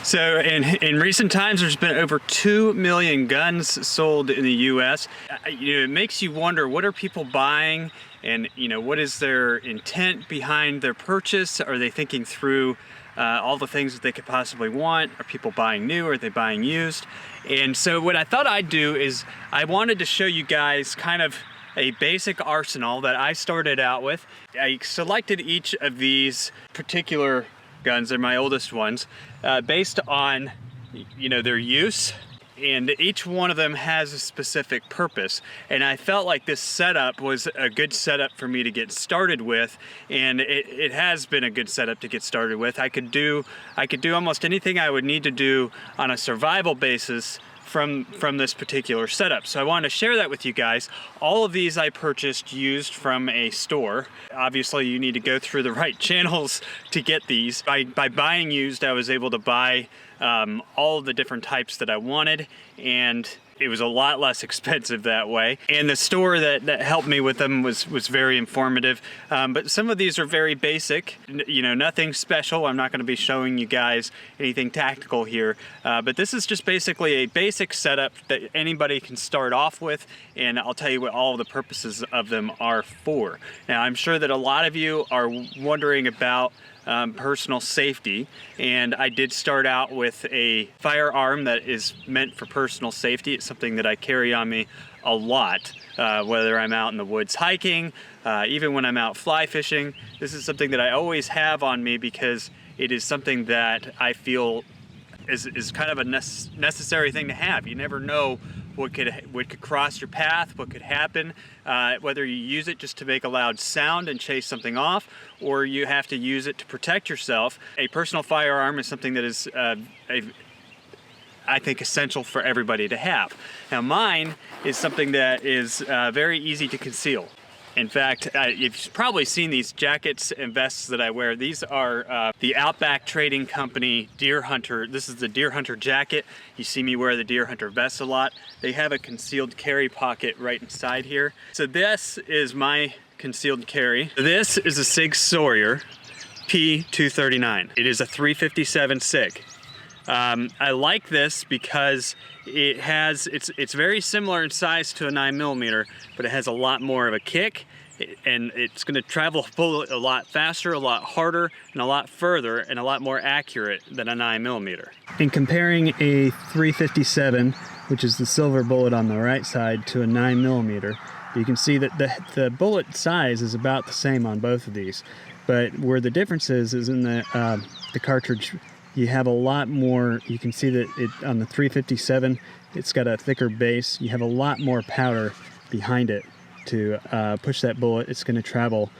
So in recent times, there's been over 2 million guns sold in the U.S. It makes you wonder, what are people buying, and what is their intent behind their purchase? Are they thinking through all the things that they could possibly want? Are people buying new? Are they buying used? And so what I thought I'd do is I wanted to show you guys kind of a basic arsenal that I started out with. I selected each of these particular guns, they're my oldest ones, based on their use, and each one of them has a specific purpose, and I felt like this setup was a good setup for me to get started with, and it has been a good setup to get started with. I could do almost anything I would need to do on a survival basis from this particular setup. So I wanted to share that with you guys. All of these I purchased used from a store. Obviously you need to go through the right channels to get these. By buying used, I was able to buy all of the different types that I wanted, and it was a lot less expensive that way. And the store that helped me with them was very informative. But some of these are very basic, nothing special. I'm not gonna be showing you guys anything tactical here. But this is just basically a basic setup that anybody can start off with, and I'll tell you what all of the purposes of them are for. Now, I'm sure that a lot of you are wondering about personal safety, and I did start out with a firearm that is meant for personal safety. It's something that I carry on me a lot, whether I'm out in the woods hiking, even when I'm out fly fishing. This is something that I always have on me because it is something that I feel is kind of a necessary thing to have. You never know what could cross your path, what could happen, whether you use it just to make a loud sound and chase something off, or you have to use it to protect yourself. A personal firearm is something that is I think essential for everybody to have. Now mine is something that is very easy to conceal. In fact, you've probably seen these jackets and vests that I wear. These are the Outback Trading Company Deer Hunter. This is the Deer Hunter jacket. You see me wear the Deer Hunter vest a lot. They have a concealed carry pocket right inside here. So this is my concealed carry. This is a Sig Sauer P239. It is a 357 Sig. I like this because it's very similar in size to a 9mm, but it has a lot more of a kick, and it's going to travel a bullet a lot faster, a lot harder, and a lot further, and a lot more accurate than a 9mm. In comparing a 357, which is the silver bullet on the right side, to a 9mm, you can see that the bullet size is about the same on both of these, but where the difference is in the cartridge. You have a lot more. You can see that on the 357, it's got a thicker base. You have a lot more powder behind it to push that bullet. It's going to travel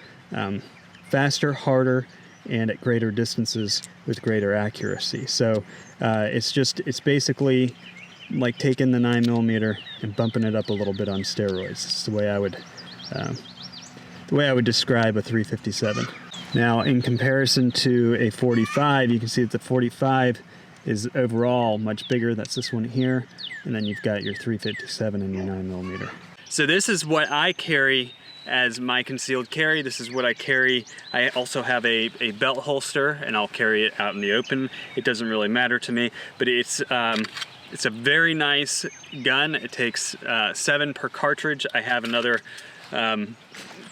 faster, harder, and at greater distances with greater accuracy. So it's basically like taking the 9mm and bumping it up a little bit on steroids. It's the way I would describe a 357. Now, in comparison to a 45, you can see that the 45 is overall much bigger. That's this one here. And then you've got your 357 and your 9mm. So this is what I carry as my concealed carry. This is what I carry. I also have a belt holster, and I'll carry it out in the open. It doesn't really matter to me, but it's a very nice gun. It takes 7 per cartridge. I have another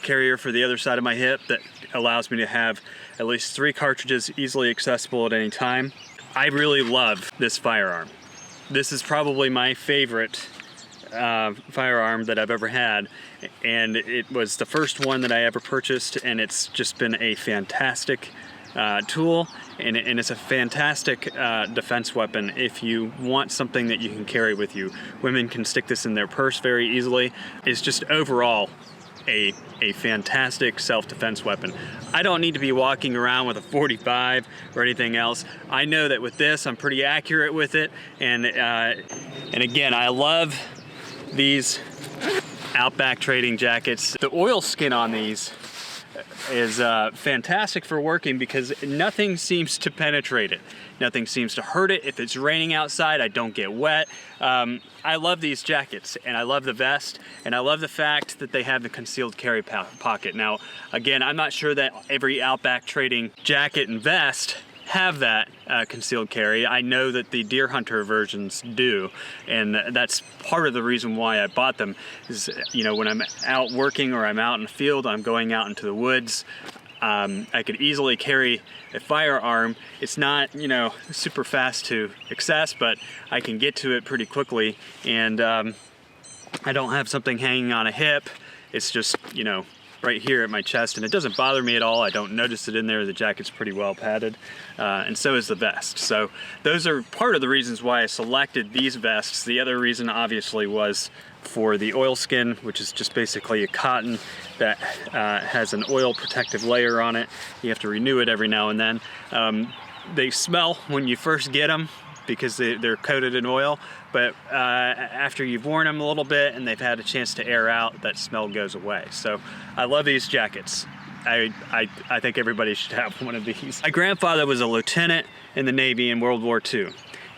carrier for the other side of my hip that allows me to have at least 3 cartridges easily accessible at any time. I really love this firearm. This is probably my favorite firearm that I've ever had, and it was the first one that I ever purchased, and it's just been a fantastic tool, and it's a fantastic defense weapon if you want something that you can carry with you. Women can stick this in their purse very easily. It's just overall a fantastic self-defense weapon. I don't need to be walking around with a 45 or anything else. I know that with this, I'm pretty accurate with it, and again, I love these Outback Trading jackets. The oil skin on these is fantastic for working because nothing seems to penetrate it. Nothing seems to hurt it. If it's raining outside, I don't get wet. I love these jackets, and I love the vest, and I love the fact that they have the concealed carry pocket. Now, again, I'm not sure that every Outback Trading jacket and vest have that concealed carry. I know that the deer hunter versions do, and that's part of the reason why I bought them. Is, you know, when I'm out working or I'm out in the field, I'm going out into the woods, I could easily carry a firearm. It's not, you know, super fast to access, but I can get to it pretty quickly, and I don't have something hanging on a hip. It's just, you know, right here at my chest, and it doesn't bother me at all. I don't notice it in there. The jacket's pretty well padded, and so is the vest. So those are part of the reasons why I selected these vests. The other reason obviously was for the oilskin, which is just basically a cotton that has an oil protective layer on it. You have to renew it every now and then. They smell when you first get them because they're coated in oil, but after you've worn them a little bit and they've had a chance to air out, that smell goes away. So I love these jackets. I think everybody should have one of these. My grandfather was a lieutenant in the Navy in World War II,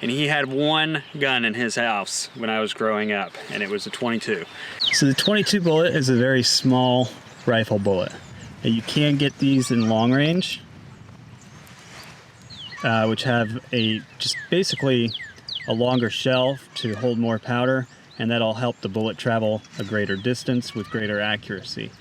and he had one gun in his house when I was growing up, and it was a .22. So the .22 bullet is a very small rifle bullet. And you can get these in long range, which have just basically a longer shell to hold more powder, and that'll help the bullet travel a greater distance with greater accuracy.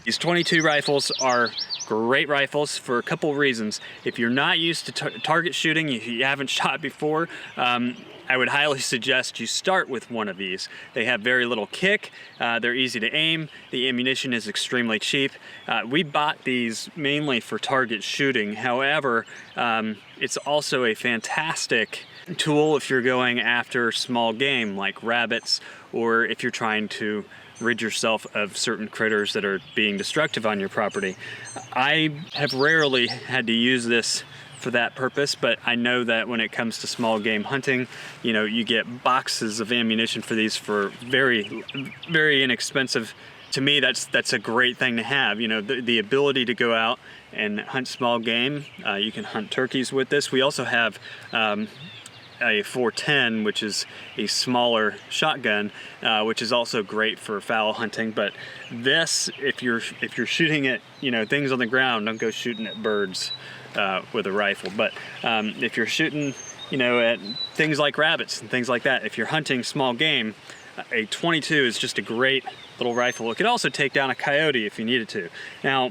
These .22 rifles are great rifles for a couple reasons. If you're not used to target shooting, if you haven't shot before, I would highly suggest you start with one of these. They have very little kick, they're easy to aim, the ammunition is extremely cheap. We bought these mainly for target shooting. However, it's also a fantastic tool if you're going after small game like rabbits, or if you're trying to rid yourself of certain critters that are being destructive on your property. I have rarely had to use this for that purpose, but I know that when it comes to small game hunting, you know, you get boxes of ammunition for these for very, very inexpensive. To me, that's a great thing to have. You know, the ability to go out and hunt small game. You can hunt turkeys with this. We also have a 410, which is a smaller shotgun, which is also great for fowl hunting. But this, if you're shooting at, you know, things on the ground, don't go shooting at birds with a rifle. But if you're shooting, you know, at things like rabbits and things like that, if you're hunting small game, a .22 is just a great little rifle. It could also take down a coyote if you needed to. Now,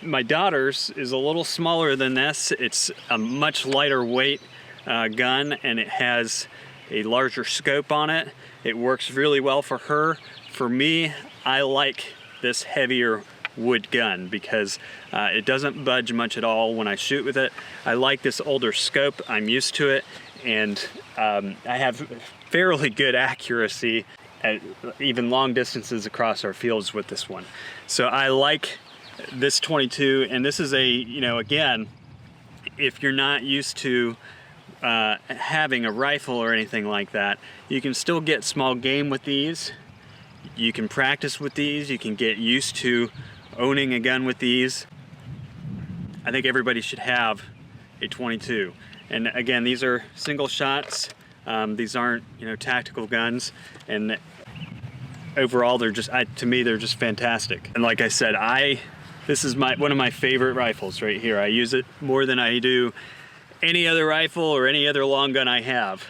my daughter's is a little smaller than this. It's a much lighter weight gun, and it has a larger scope on it. It works really well for her. For me, I like this heavier wood gun because it doesn't budge much at all when I shoot with it. I like this older scope. I'm used to it, and I have fairly good accuracy at even long distances across our fields with this one. So I like this .22, and this is a, you know, again, if you're not used to having a rifle or anything like that, you can still get small game with these. You can practice with these. You can get used to owning a gun with these. I think everybody should have a .22. And again, these are single shots. These aren't, you know, tactical guns. And overall, they're just, to me, they're just fantastic. And like I said, this is one of my favorite rifles right here. I use it more than I do any other rifle or any other long gun I have.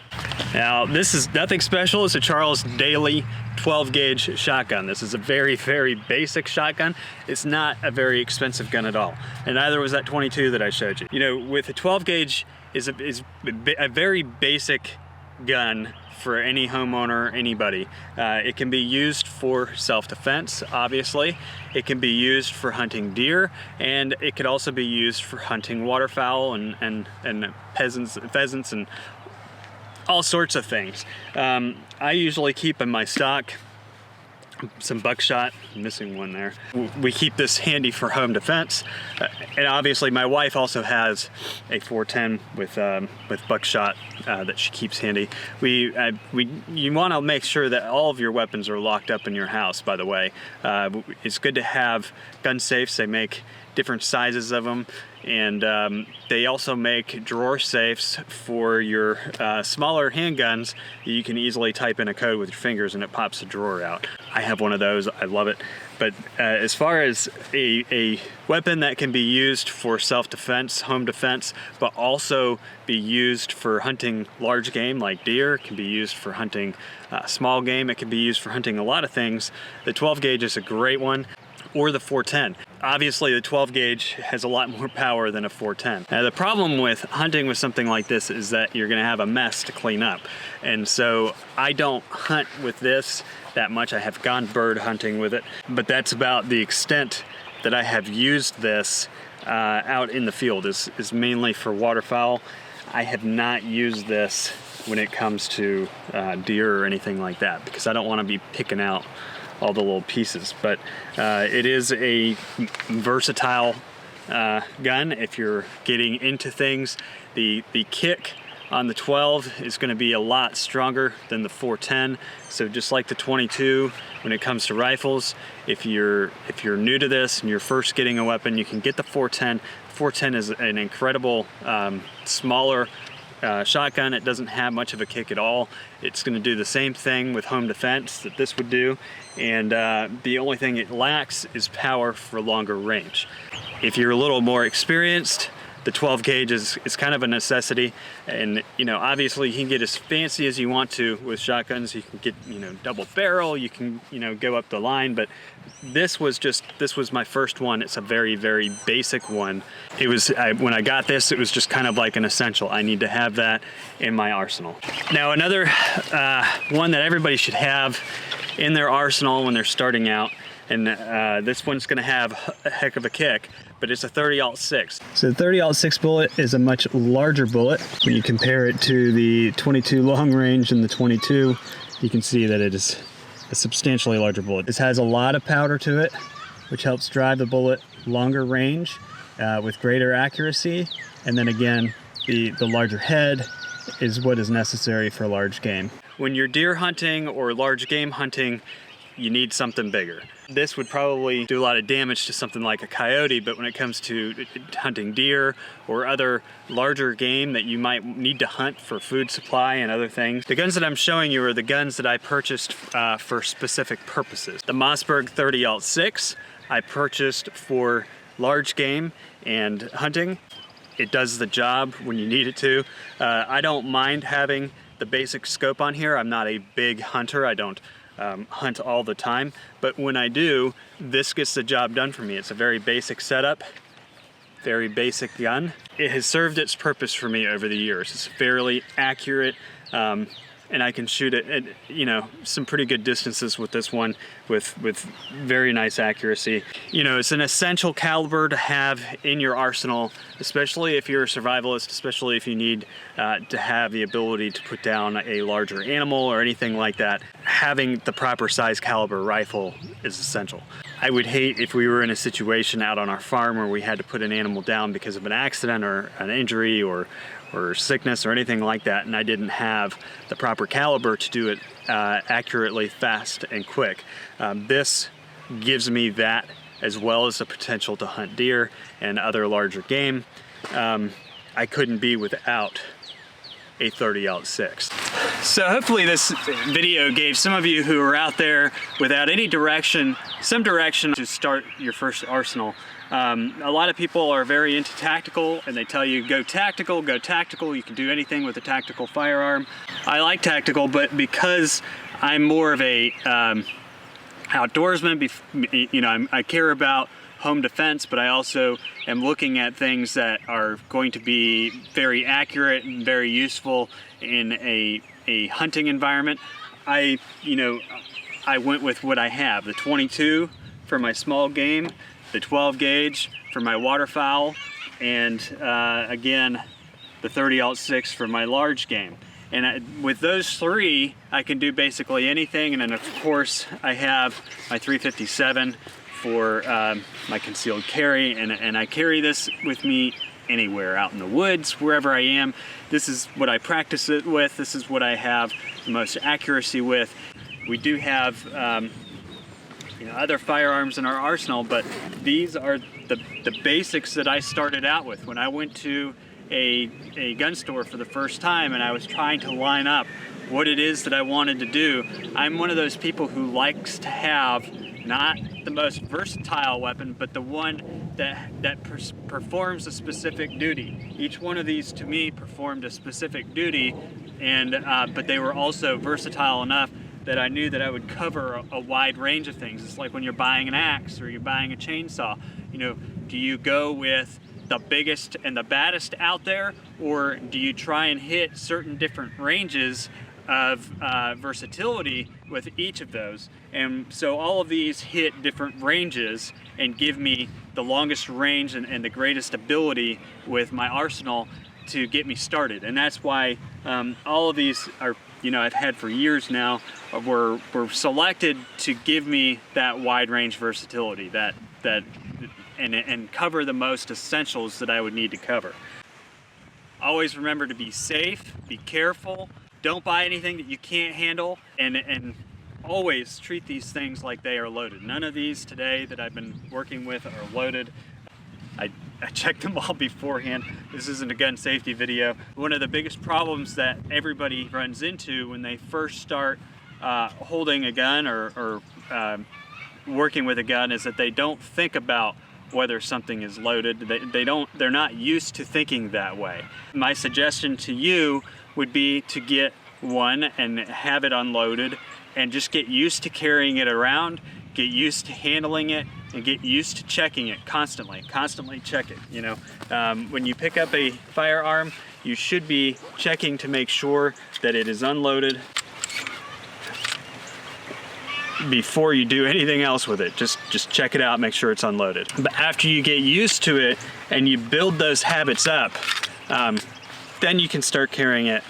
Now, this is nothing special. It's a Charles Daly 12 gauge shotgun. This is a very, very basic shotgun. It's not a very expensive gun at all. And neither was that .22 that I showed you. You know, with a 12 gauge is a very basic gun for any homeowner, anybody. It can be used for self-defense, obviously. It can be used for hunting deer, and it could also be used for hunting waterfowl and pheasants and all sorts of things. I usually keep in my stock some buckshot. I'm missing one there. We keep this handy for home defense, and obviously my wife also has a 410 with buckshot that she keeps handy. You want to make sure that all of your weapons are locked up in your house. By the way, it's good to have gun safes. They make different sizes of them, And they also make drawer safes for your smaller handguns. You can easily type in a code with your fingers and it pops the drawer out. I have one of those, I love it. But as far as a weapon that can be used for self-defense, home defense, but also be used for hunting large game like deer, it can be used for hunting small game, it can be used for hunting a lot of things, the 12 gauge is a great one. Or the 410. Obviously the 12 gauge has a lot more power than a 410. Now the problem with hunting with something like this is that you're gonna have a mess to clean up. And so I don't hunt with this that much. I have gone bird hunting with it, but that's about the extent that I have used this out in the field, is mainly for waterfowl. I have not used this when it comes to deer or anything like that, because I don't wanna be picking out all the little pieces. But it is a versatile gun if you're getting into things. The kick on the 12 is going to be a lot stronger than the 410. So just like the 22, when it comes to rifles, if you're new to this and you're first getting a weapon, you can get the 410. 410 is an incredible smaller shotgun. It doesn't have much of a kick at all. It's going to do the same thing with home defense that this would do, and the only thing it lacks is power for longer range. If you're a little more experienced, the 12 gauge is kind of a necessity. And obviously you can get as fancy as you want to with shotguns. You can get double barrel, you can go up the line, but this was my first one. It's a very, very basic one. It was when I got this, it was just kind of like an essential. I need to have that in my arsenal. Now another one that everybody should have in their arsenal when they're starting out, and this one's going to have a heck of a kick, but it's a 30-06. So the 30-06 bullet is a much larger bullet. When you compare it to the 22 long range and the 22, you can see that it is a substantially larger bullet. This has a lot of powder to it, which helps drive the bullet longer range with greater accuracy. And then again, the larger head is what is necessary for large game. When you're deer hunting or large game hunting, you need something bigger. This would probably do a lot of damage to something like a coyote, but when it comes to hunting deer or other larger game that you might need to hunt for food supply and other things, the guns that I'm showing you are the guns that I purchased for specific purposes. The Mossberg 30-06 I purchased for large game and hunting. It does the job when you need it to. I don't mind having the basic scope on here. I'm not a big hunter. I don't hunt all the time, but when I do, this gets the job done for me. It's a very basic setup, very basic gun. It has served its purpose for me over the years. It's fairly accurate, and I can shoot it at some pretty good distances with this one with very nice accuracy. It's an essential caliber to have in your arsenal, especially if you're a survivalist, especially if you need to have the ability to put down a larger animal or anything like that. Having the proper size caliber rifle is essential. I would hate if we were in a situation out on our farm where we had to put an animal down because of an accident or an injury or sickness or anything like that, and I didn't have the proper caliber to do it accurately, fast, and quick. This gives me that, as well as the potential to hunt deer and other larger game. I couldn't be without a 30-06. So hopefully this video gave some of you who are out there without any direction, some direction to start your first arsenal. A lot of people are very into tactical, and they tell you go tactical, you can do anything with a tactical firearm. I like tactical, but because I'm more of a outdoorsman, I care about home defense, but I also am looking at things that are going to be very accurate and very useful in a hunting environment. I went with what I have, the 22 for my small game, the 12 gauge for my waterfowl, and again, the 30-06 for my large game. And with those three, I can do basically anything. And then of course, I have my 357 for my concealed carry, and I carry this with me anywhere, out in the woods, wherever I am. This is what I practice it with. This is what I have the most accuracy with. We do have other firearms in our arsenal, but these are the basics that I started out with. When I went to a gun store for the first time and I was trying to line up what it is that I wanted to do, I'm one of those people who likes to have not the most versatile weapon, but the one that performs a specific duty. Each one of these to me performed a specific duty, and but they were also versatile enough that I knew that I would cover a wide range of things. It's like when you're buying an axe or you're buying a chainsaw. Do you go with the biggest and the baddest out there, or do you try and hit certain different ranges of versatility with each of those? And so all of these hit different ranges and give me the longest range and the greatest ability with my arsenal to get me started. And that's why all of these are, I've had for years now, were selected to give me that wide range versatility, and cover the most essentials that I would need to cover. Always remember to be safe, be careful, don't buy anything that you can't handle, and always treat these things like they are loaded. None of these today that I've been working with are loaded. I checked them all beforehand. This isn't a gun safety video. One of the biggest problems that everybody runs into when they first start holding a gun or working with a gun is that they don't think about whether something is loaded. They're not used to thinking that way. My suggestion to you would be to get one and have it unloaded and just get used to carrying it around, get used to handling it, and get used to checking it constantly check it. When you pick up a firearm, you should be checking to make sure that it is unloaded before you do anything else with it. Just check it out, make sure it's unloaded. But after you get used to it and you build those habits up, then you can start carrying it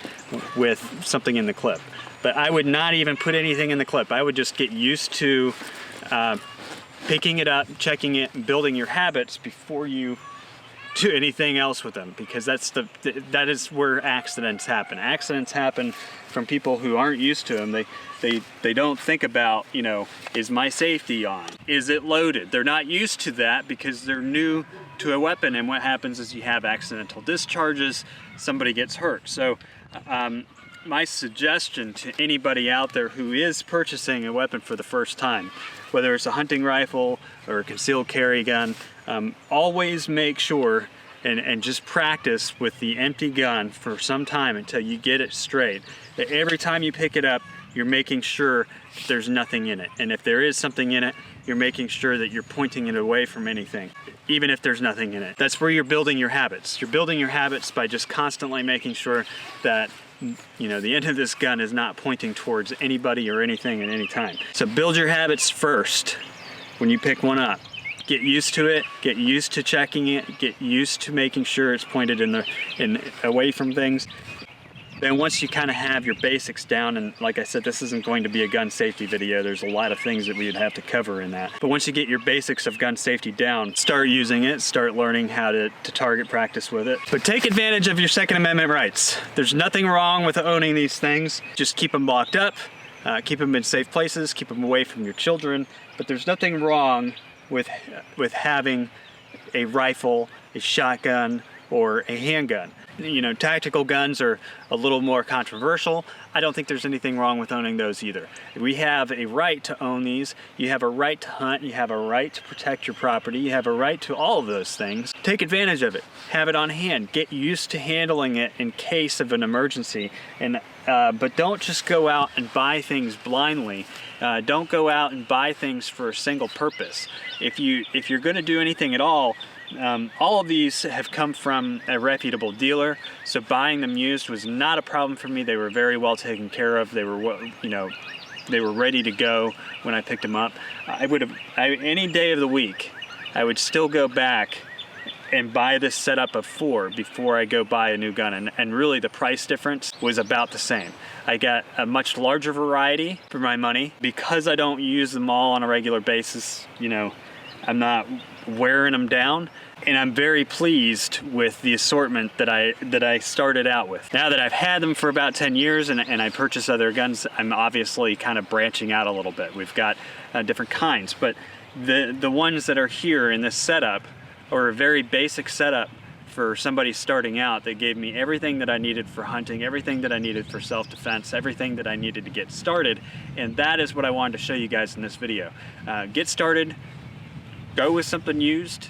with something in the clip. But I would not even put anything in the clip. I would just get used to picking it up, checking it, and building your habits before you do anything else with them, because that is where accidents happen. Accidents happen from people who aren't used to them. They don't think about, is my safety on? Is it loaded? They're not used to that because they're new to a weapon, and what happens is you have accidental discharges, somebody gets hurt. So my suggestion to anybody out there who is purchasing a weapon for the first time, whether it's a hunting rifle or a concealed carry gun, always make sure and just practice with the empty gun for some time until you get it straight. That every time you pick it up, you're making sure there's nothing in it. And if there is something in it, you're making sure that you're pointing it away from anything, even if there's nothing in it. That's where you're building your habits. You're building your habits by just constantly making sure that the end of this gun is not pointing towards anybody or anything at any time. So build your habits first when you pick one up. Get used to it, get used to checking it, get used to making sure it's pointed away from things. Then once you kind of have your basics down, and like I said, this isn't going to be a gun safety video, there's a lot of things that we would have to cover in that. But once you get your basics of gun safety down, start using it, start learning how to target practice with it. But take advantage of your Second Amendment rights. There's nothing wrong with owning these things. Just keep them locked up, keep them in safe places, keep them away from your children. But there's nothing wrong with having a rifle, a shotgun, or a handgun. Tactical guns are a little more controversial. I don't think there's anything wrong with owning those either. We have a right to own these. You have a right to hunt. You have a right to protect your property. You have a right to all of those things. Take advantage of it. Have it on hand. Get used to handling it in case of an emergency. But don't just go out and buy things blindly. Don't go out and buy things for a single purpose. If you're going to do anything at all of these have come from a reputable dealer, so buying them used was not a problem for me. They were very well taken care of. They were, they were ready to go when I picked them up. Any day of the week, I would still go back and buy this setup of 4 before I go buy a new gun, and really the price difference was about the same. I got a much larger variety for my money because I don't use them all on a regular basis. I'm not wearing them down. And I'm very pleased with the assortment that I started out with. Now that I've had them for about 10 years and I purchase other guns, I'm obviously kind of branching out a little bit. We've got different kinds, but the ones that are here in this setup are a very basic setup for somebody starting out that gave me everything that I needed for hunting, everything that I needed for self-defense, everything that I needed to get started. And that is what I wanted to show you guys in this video. Get started, go with something used.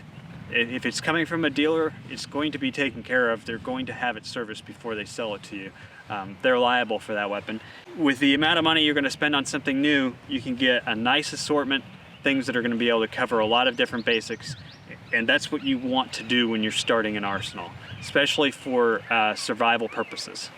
If it's coming from a dealer, it's going to be taken care of. They're going to have it serviced before they sell it to you. They're liable for that weapon. With the amount of money you're going to spend on something new, you can get a nice assortment, things that are going to be able to cover a lot of different basics. And that's what you want to do when you're starting an arsenal, especially for survival purposes.